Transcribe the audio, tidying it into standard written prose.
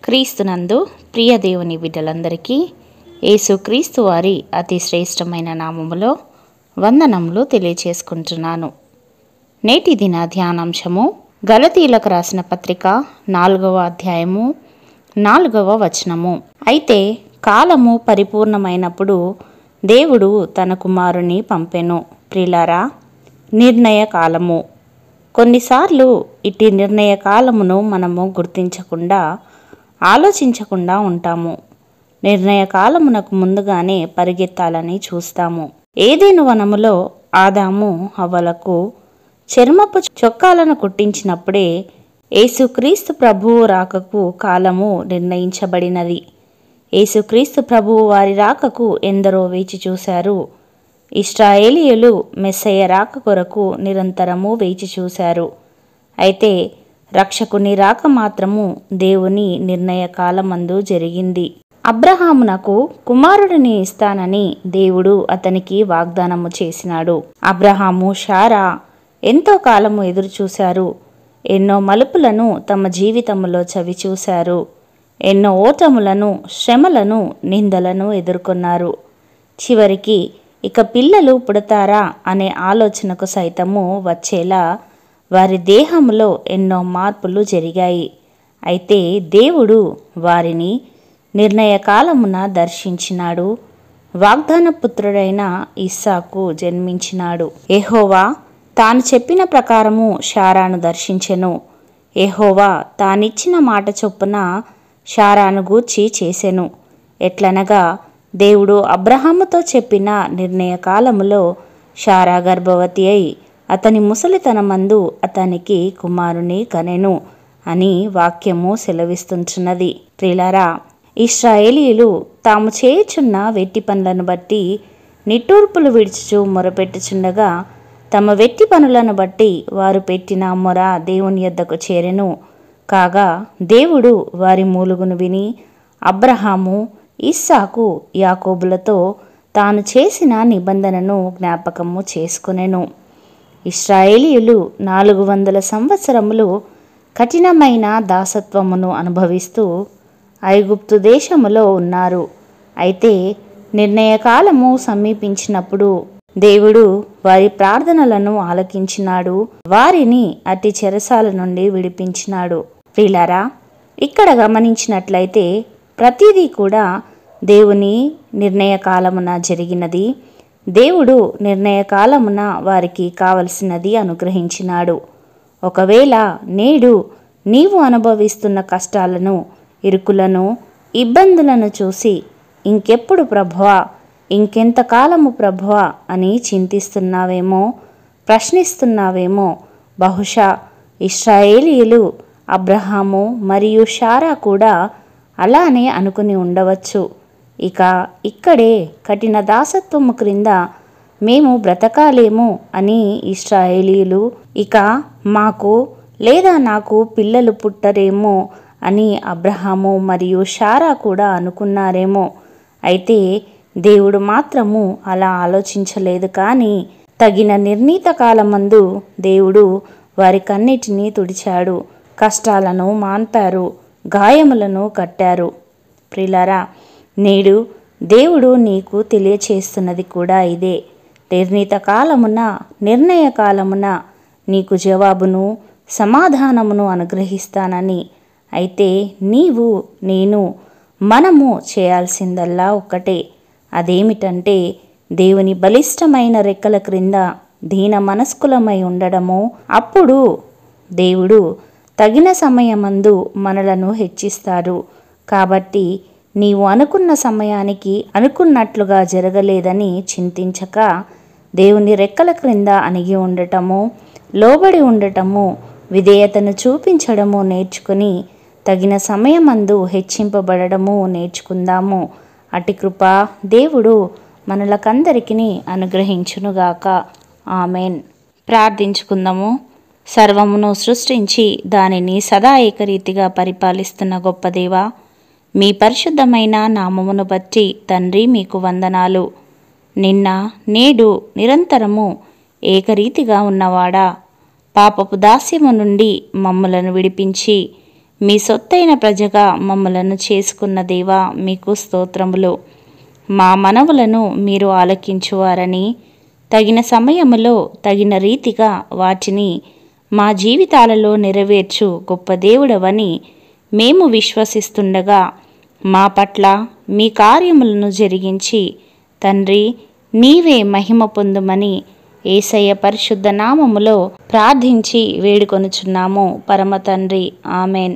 క్రీస్తునందు ప్రియ దేవుని బిడ్డలందరికీ యేసుక్రీస్తు వారి అతి శ్రేష్టమైన నామములో వందనములు తెలియచేసుకుంటున్నాను. నేటి దిన ధ్యానాంశము గలతీయులకు రాసిన పత్రిక 4వ అధ్యాయము 4వ వచనము. అయితే కాలము పరిపూర్ణమైనప్పుడు దేవుడు తన కుమారుని పంపెను. ప్రియులారా, నిర్ణయ కాలము. కొన్నిసార్లు ఇట్టి నిర్ణయ కాలమును మనము గుర్తించకుండా, ఆలోచించకుండా ఉంటాము. నిర్ణయ కాలమునకు ముందుగానే పరిగెత్తాలని చూస్తాము. ఏదెను వనములో ఆదాము హవ్వలకు చర్మపు చొక్కాలను కుట్టించినప్పుడే యేసుక్రీస్తు ప్రభువు రాకకు కాలము నిర్ణయించబడినది. యేసుక్రీస్తు ప్రభువు వారి రాకకు ఎందరో వేచి చూశారు. ఇశ్రాయేలీయులు మెస్సయ్య రాక కొరకు నిరంతరము వేచి చూశారు. అయితే రక్షకుని రాక మాత్రము దేవుని నిర్ణయ కాలమందు జరిగింది. అబ్రహామునకు కుమారుడిని ఇస్తానని దేవుడు అతనికి వాగ్దానము చేసినాడు. అబ్రహాము, శారా ఎంతో కాలము ఎదురు చూశారు. ఎన్నో మలుపులను తమ జీవితములో చవి చూశారు. ఎన్నో ఓటములను, శ్రమలను, నిందలను ఎదుర్కొన్నారు. చివరికి ఇక పిల్లలు పుడతారా అనే ఆలోచనకు సైతము వచ్చేలా వారి దేహంలో ఎన్నో మార్పులు జరిగాయి. అయితే దేవుడు వారిని నిర్ణయ కాలమున దర్శించినాడు. వాగ్దాన పుత్రుడైన ఇస్సాకు జన్మించినాడు. యెహోవా తాను చెప్పిన ప్రకారము శారాను దర్శించెను. యెహోవా తానిచ్చిన మాట చొప్పున శారాను గూర్చి చేసెను. ఎట్లనగా దేవుడు అబ్రహాముతో చెప్పిన నిర్ణయ కాలములో శారా గర్భవతి అయి అతని ముసలితనమందు అతనికి కుమారుని కనెను అని వాక్యము సెలవిస్తుంటున్నది. ప్రియులారా, ఇశ్రాయేలీయులు తాము చేయుచున్న వెట్టి పనులను బట్టి నిట్టూర్పులు విడుచుచు మొరపెట్టుచుండగా తమ వెట్టి పనులను బట్టి వారు పెట్టిన మొర దేవుని యొద్దకు చేరెను. కాగా దేవుడు వారి మూలుగును విని అబ్రహాము, ఇస్సాకు, యాకోబులతో తాను చేసిన నిబంధనను జ్ఞాపకము చేసుకొనెను. ఇశ్రాయేలీయులు 400 సంవత్సరములు కఠినమైన దాసత్వమును అనుభవిస్తూ ఐగుప్తు దేశములో ఉన్నారు. అయితే నిర్ణయకాలము సమీపించినప్పుడు దేవుడు వారి ప్రార్థనలను ఆలకించినాడు. వారిని అట్టి చెరసాల నుండి విడిపించినాడు. ప్రియులారా, ఇక్కడ గమనించినట్లయితే ప్రతిదీ కూడా దేవుని నిర్ణయ కాలమున జరిగినది. దేవుడు నిర్ణయ కాలమున వారికి కావలసినది అనుగ్రహించినాడు. ఒకవేళ నేడు నీవు అనుభవిస్తున్న కష్టాలను, ఇరుకులను, ఇబ్బందులను చూసి ఇంకెప్పుడు ప్రభువా, ఇంకెంతకాలము ప్రభువా అని చింతిస్తున్నావేమో, ప్రశ్నిస్తున్నావేమో. బహుశా ఇశ్రాయేలీయులు, అబ్రహాము మరియు శారా కూడా అలానే అనుకుని ఉండవచ్చు. ఇక ఇక్కడే కఠిన దాసత్వము క్రింద మేము బ్రతకాలేము అని ఇశ్రాయేలీయులు, ఇక మాకు లేదా నాకు పిల్లలు పుట్టరేమో అని అబ్రహాము మరియు శారా కూడా అనుకున్నారేమో. అయితే దేవుడు మాత్రము అలా ఆలోచించలేదు. కానీ తగిన నిర్ణీత కాలమందు దేవుడు వారికన్నిటినీ తుడిచాడు. కష్టాలను మాన్పారు, గాయములను కట్టారు. ప్రియులారా, నేడు దేవుడు నీకు తెలియచేస్తున్నది కూడా ఇదే. నిర్ణీత కాలమున, నిర్ణయ కాలమున నీకు జవాబును, సమాధానమును అనుగ్రహిస్తానని. అయితే నీవు, నేను, మనము చేయాల్సిందల్లా ఒక్కటే. అదేమిటంటే దేవుని బలిష్టమైన రెక్కల క్రింద దీన మనస్కులమై ఉండడము. అప్పుడు దేవుడు తగిన సమయమందు మనలను హెచ్చిస్తాడు. కాబట్టి నీవు అనుకున్న సమయానికి అనుకున్నట్లుగా జరగలేదని చింతించక దేవుని రెక్కల క్రింద అణిగి ఉండటము, లోబడి ఉండటము, విధేయతను చూపించడము నేర్చుకుని తగిన సమయమందు హెచ్చింపబడము నేర్చుకుందాము. అటి కృప దేవుడు మనలకందరికీ అనుగ్రహించునుగాక. ఆమెన్. ప్రార్థించుకుందాము. సర్వమును సృష్టించి దానిని సదా ఏకరీతిగా పరిపాలిస్తున్న గొప్ప దేవా, మీ పరిశుద్ధమైన నామమును బట్టి తండ్రి మీకు వందనాలు. నిన్న, నేడు, నిరంతరము ఏకరీతిగా ఉన్నవాడా, పాపపు దాస్యము నుండి మమ్ములను విడిపించి మీ సొత్తైన ప్రజగా మమ్మలను చేసుకున్న దేవా మీకు స్తోత్రములు. మా మనవులను మీరు ఆలకించువారని, తగిన సమయములో తగిన రీతిగా వాటిని మా జీవితాలలో నెరవేర్చు గొప్ప దేవుడవని మేము విశ్వసిస్తుండగా మా పట్ల మీ కార్యములను జరిగించి తండ్రి నీవే మహిమ పొందుమని యేసయ్య పరిశుద్ధ నామములో ప్రార్థించి వేడుకొనుచున్నాము పరమ తండ్రి. ఆమెన్.